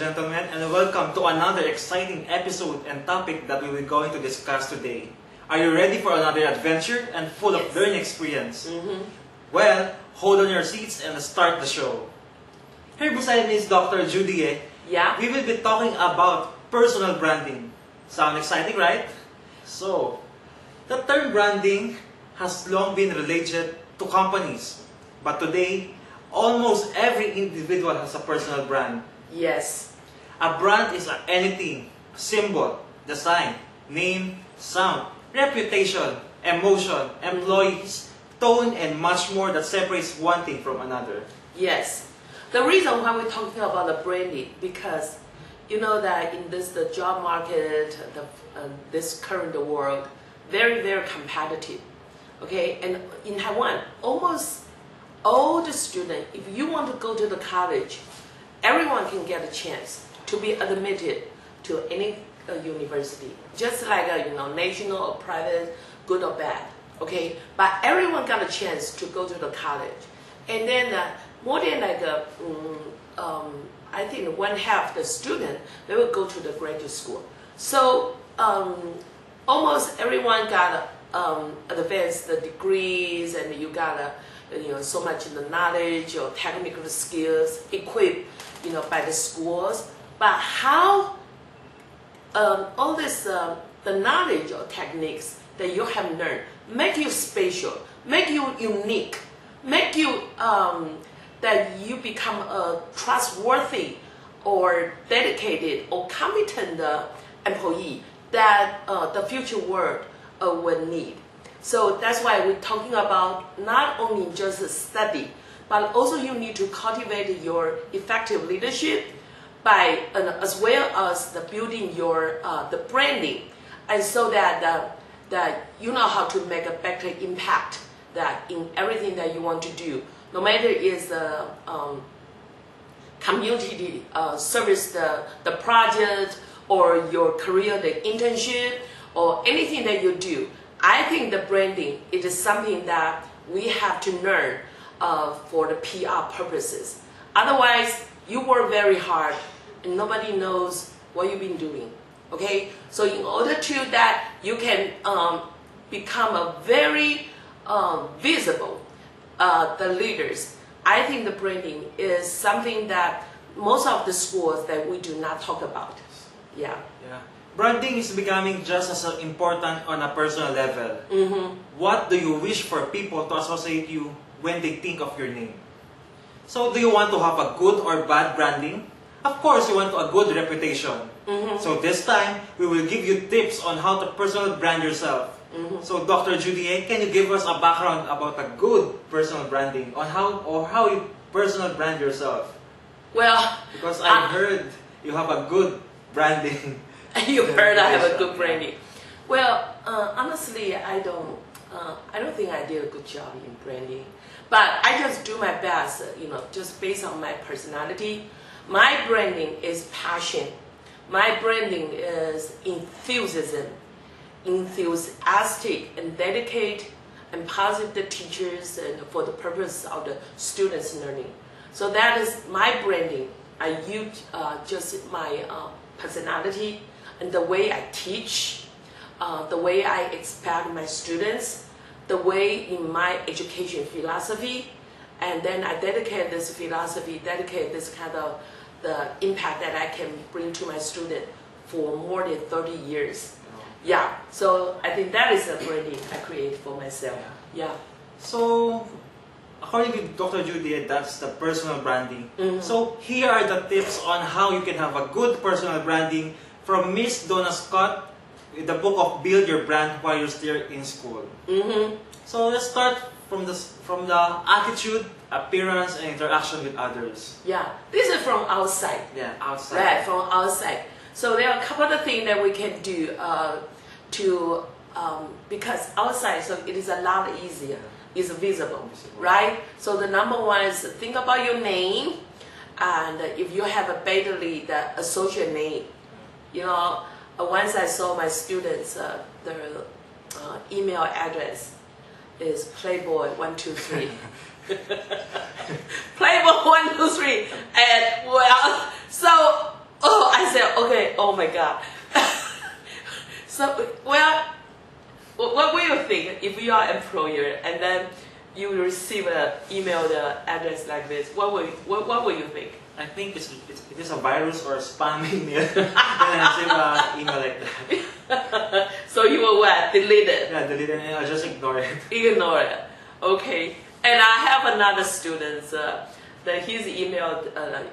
gentlemen, and welcome to another exciting episode and topic that we will going to discuss today. Are you ready for another adventure and full of learning experience? Well, hold on your seats and start the show. Here beside me is Dr. Judy. Yeah. We will be talking about personal branding. Sound exciting, right? So, the term branding has long been related to companies, but today, almost every individual has a personal brand. Yes. A brand is anything, symbol, design, name, sound, reputation, emotion, employees, tone, and much more that separates one thing from another. Yes. The reason why we're talking about the branding, because you know that in the job market, this current world, very, very competitive. Okay, and in Taiwan, almost all the students, if you want to go to the college, everyone can get a chance to be admitted to any university, just like national or private, good or bad. Okay, but everyone got a chance to go to the college, and then more than I think one half the student they will go to the graduate school. So almost everyone got advanced degrees, and you got so much of the knowledge or technical skills equipped by the schools. But how all this the knowledge or techniques that you have learned make you special, make you unique, make you that you become a trustworthy or dedicated or competent employee that the future world will need. So that's why we're talking about not only just study, but also you need to cultivate your effective leadership by as well as the building your the branding, and so that that you know how to make a better impact that in everything that you want to do, no matter is the community service, the project, or your career, the internship, or anything that you do. I think the branding it is something that we have to learn for the PR purposes. Otherwise, you work very hard and nobody knows what you've been doing. Okay, so in order to that you can become a very visible the leaders. I think the branding is something that most of the schools that we do not talk about. Yeah. Branding is becoming just as important on a personal level. What do you wish for people to associate you when they think of your name? So do you want to have a good or bad branding? Of course, you want a good reputation. So this time, we will give you tips on how to personal brand yourself. So Dr. Judy, can you give us a background about a good personal branding on how you personal brand yourself? Well, because I heard you have a good branding. You heard I have a good branding. Well, honestly, I don't think I did a good job in branding, but I just do my best. Just based on my personality. My branding is passion. My branding is enthusiastic, and dedicated, and positive teachers, and for the purpose of the students' learning. So that is my branding. I use just my personality and the way I teach, the way I expect my students, the way in my education philosophy, and then I dedicate this philosophy, dedicate this kind of the impact that I can bring to my student for more than 30 years. Yeah, so I think that is a branding I create for myself. Yeah. So, according to Dr. Judy, that's the personal branding. So here are the tips on how you can have a good personal branding from Miss Donna Scott with the book of Build Your Brand While You're Still in School. So let's start from the attitude, appearance, and interaction with others. Yeah, this is from outside. Yeah, outside. Right, from outside. So there are a couple of things that we can do because outside, so it is a lot easier. It's visible, right? So the number one is think about your name, and if you have a badly the associate name, once I saw my students their email address is Playboy123. Playboy123, and well, so I said, okay, oh my God. So, well, what will you think if you are an employer and then you receive an email address like this? What will you think? I think it is a virus or a spam email. Then I receive an email like that. So you will what? Delete it? Yeah, delete it and I just ignore it. Ignore it. Okay. And I have another student that his email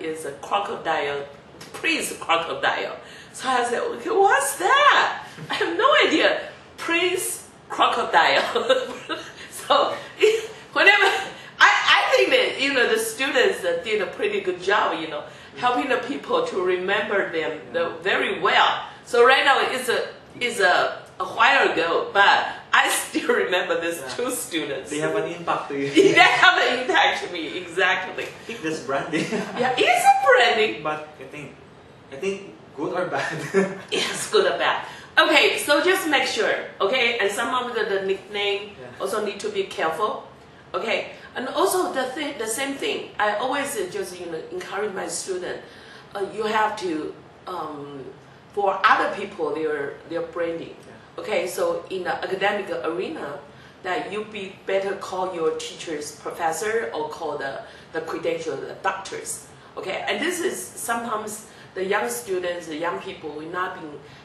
is a crocodile, Prince Crocodile. So I said, okay, what's that? I have no idea. Prince Crocodile. So whenever I think that the students did a pretty good job, helping the people to remember them very well. So right now it's a while ago, but I still remember these two students. They have an impact to you. They have an impact to me, exactly. I think that's branding. Yeah, it's a branding. But I think good or bad. Yes, good or bad. Okay, so just make sure, okay? And some of the nickname also need to be careful, okay? And also the same thing, I always just encourage my student, you have to, for other people, their branding. Okay, so in the academic arena, that you be better call your teachers professor or call the credentialed doctors. Okay, and this is sometimes the young students, the young people will not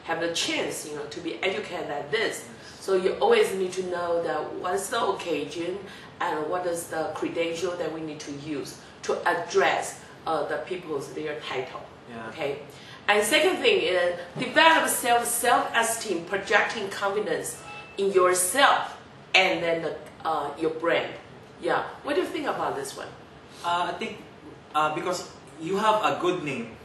have the chance, to be educated like this. So you always need to know that what is the occasion and what is the credential that we need to use to address the people's their title. Yeah. Okay. And second thing is develop self-esteem, projecting confidence in yourself and then your brand. Yeah. What do you think about this one? I think because you have a good name,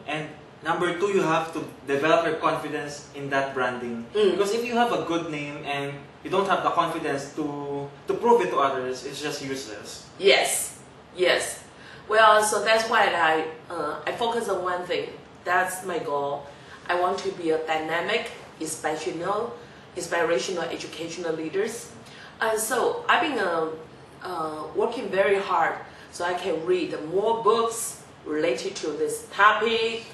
and number two, you have to develop your confidence in that branding. Because if you have a good name and you don't have the confidence to prove it to others, it's just useless. Yes. Yes. Well, so that's why I focus on one thing. That's my goal. I want to be a dynamic, inspirational educational leaders. And so I've been working very hard so I can read more books related to this topic,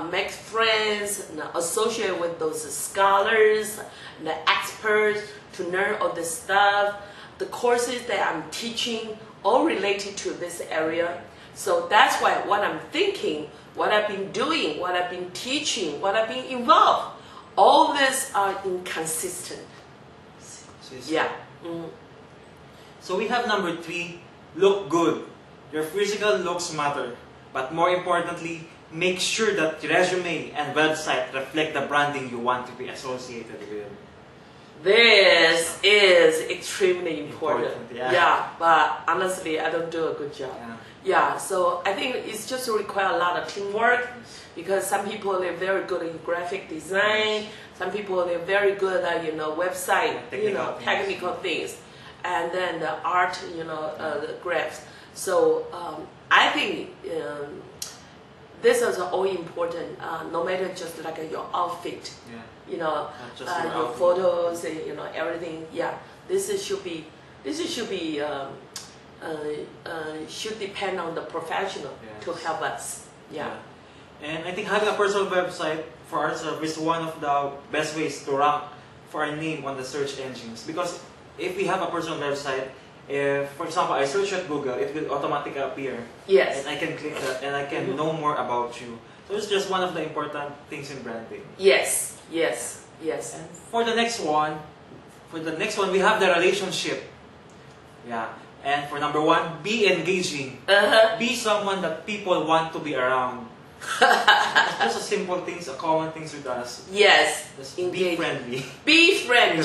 make friends, associate with those scholars, the experts to learn all this stuff. The courses that I'm teaching all related to this area. So that's why what I'm thinking, what I've been doing, what I've been teaching, what I've been involved, all this are inconsistent. Yeah. So we have number three, look good. Your physical looks matter, but more importantly, make sure that your resume and website reflect the branding you want to be associated with. This is extremely important. Yeah. But honestly, I don't do a good job. Yeah, so I think it's just require a lot of teamwork because some people they're very good in graphic design, some people they're very good at website, technical things, and then the art, the graphs. So I think this is all important. No matter just like your outfit, your photos, everything. Yeah, this should be should depend on the professional to help us. Yeah. And I think having a personal website for our service is one of the best ways to rank for our name on the search engines. Because if we have a personal website, if, for example, I search at Google, it will automatically appear. Yes. And I can click that and I can know more about you. So it's just one of the important things in branding. Yes. Yes. Yes. And for the next one, we have the relationship. Yeah. And for number one, be engaging. Be someone that people want to be around. Just a simple things, a common things with us. Yes. Just be friendly. Be friendly.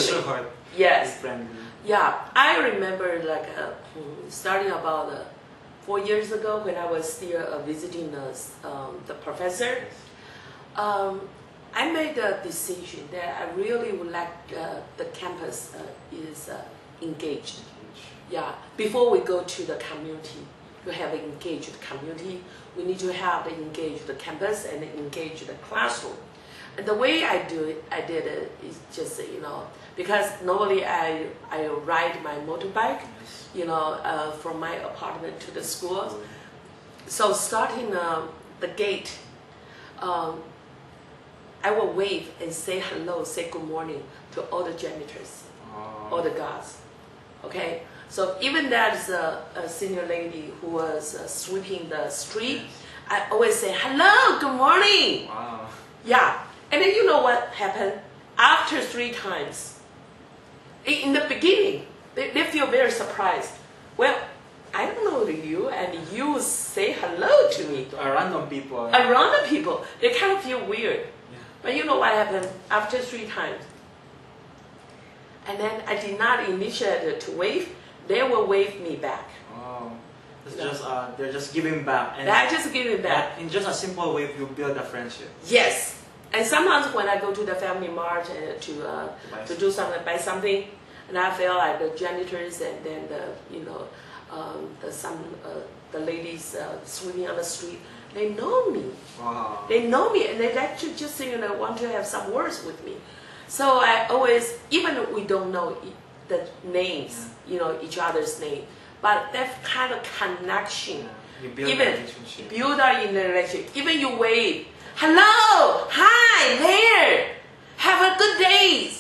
Yes. Be friendly. Yeah, I remember starting about 4 years ago when I was still visiting the professor. I made a decision that I really would like the campus is engaged. Yeah, before we go to the community, to have an engaged community, we need to have the engaged campus and engage the classroom. And the way I did it is just, because normally I ride my motorbike, from my apartment to the school. So starting the gate, I will wave and say hello, say good morning to all the janitors, all the guards. Okay, so even that's a senior lady who was sweeping the street, I always say hello, good morning. Wow. Yeah, and then you know what happened? After 3 times, in the beginning, they feel very surprised. Well, I don't know you, and you say hello to me. Random people. Around the people, they kind of feel weird. Yeah. But you know what happened after 3 times? And then I did not initiate to wave. They will wave me back. Oh, it's just they're just giving back. And I just give it back. in just a simple way, you build a friendship. Yes. And sometimes when I go to the family mart to do something, buy something, and I feel like the janitors and then the ladies sweeping on the street, they know me. Wow. They know me, and they actually just want to have some words with me. So I always, even if we don't know the names, each other's name, but that kind of connection, You build even a relationship. build a relationship. Even you wave, hello, hi, there, have a good day,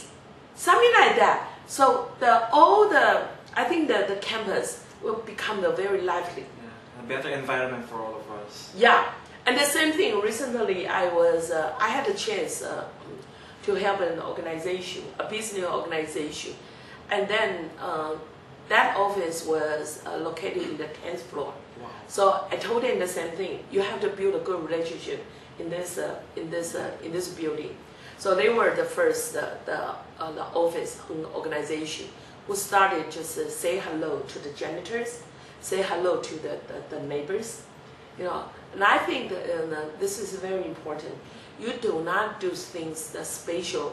something like that. So I think the campus will become very lively. Yeah, a better environment for all of us. Yeah, and the same thing. Recently, I had a chance to help an organization, a business organization, and then that office was located in the 10th floor. Wow. So I told them the same thing. You have to build a good relationship in this building. So they were the first the office organization who started just say hello to the janitors, say hello to the neighbors, And I think this is very important. You do not do things that special,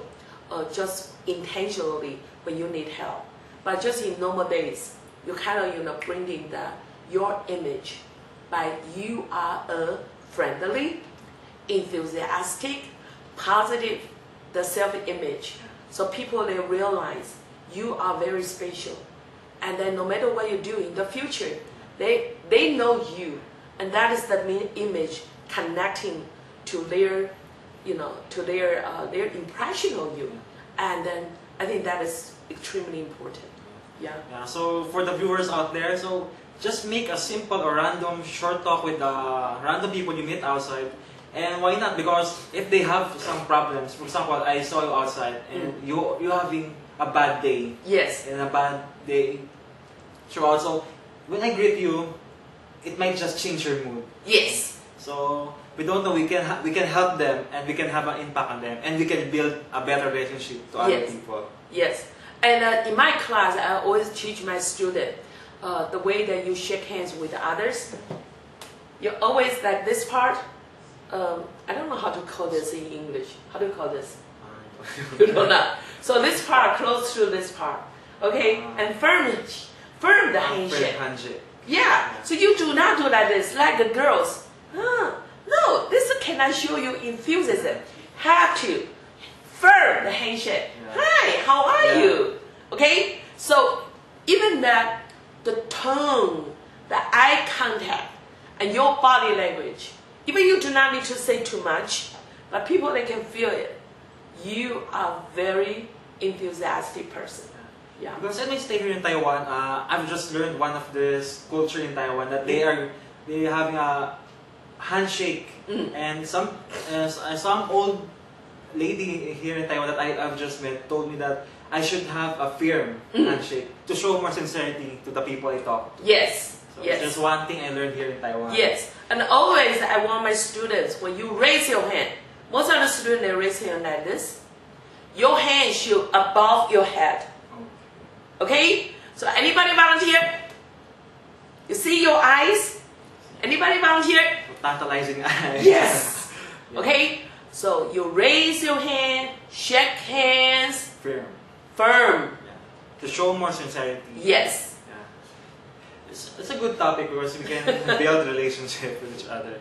just intentionally when you need help, but just in normal days, you kind of bringing your image by you are a friendly, enthusiastic, positive, the self-image. So people, they realize you are very special. And then no matter what you do in the future, they know you. And that is the main image connecting to their impression on you. And then I think that is extremely important. Yeah. Yeah. So for the viewers out there, so just make a simple or random short talk with the random people you meet outside. And why not? Because if they have some problems, for example, I saw you outside and you're having a bad day. Yes. And a bad day. So also, when I greet you, it might just change your mood. Yes. So we don't know. We can help them, and we can have an impact on them, and we can build a better relationship to other people. Yes. And in my class, I always teach my student the way that you shake hands with others. You always like this part. I don't know how to call this in English. How do you call this? You don't know. So this part close to this part. Okay, and firm the handshake. Yeah. So you do not do like this, like the girls. No, this cannot show you enthusiasm. Have to firm the handshake. Yeah. Hi, how are you? Okay. So even the tone, the eye contact, and your body language. Even you do not need to say too much, but people, they can feel it. You are a very enthusiastic person. Yeah. Because when I stay here in Taiwan, I've just learned one of this culture in Taiwan that they're having a handshake, and some old lady here in Taiwan that I've just met told me that I should have a firm handshake to show more sincerity to the people I talk to. Yes. So Yes. it's just one thing I learned here in Taiwan. Yes. And always I want my students, when you raise your hand, most of the students, they raise their hand like this. Your hand should above your head. Okay? So anybody volunteer? You see your eyes? Anybody volunteer? Tantalizing eyes. Yes. Yeah. Okay? So you raise your hand, shake hands, Firm. firm. Yeah. To show more sincerity. Yes. Yeah. It's a good topic because we can build relationship with each other.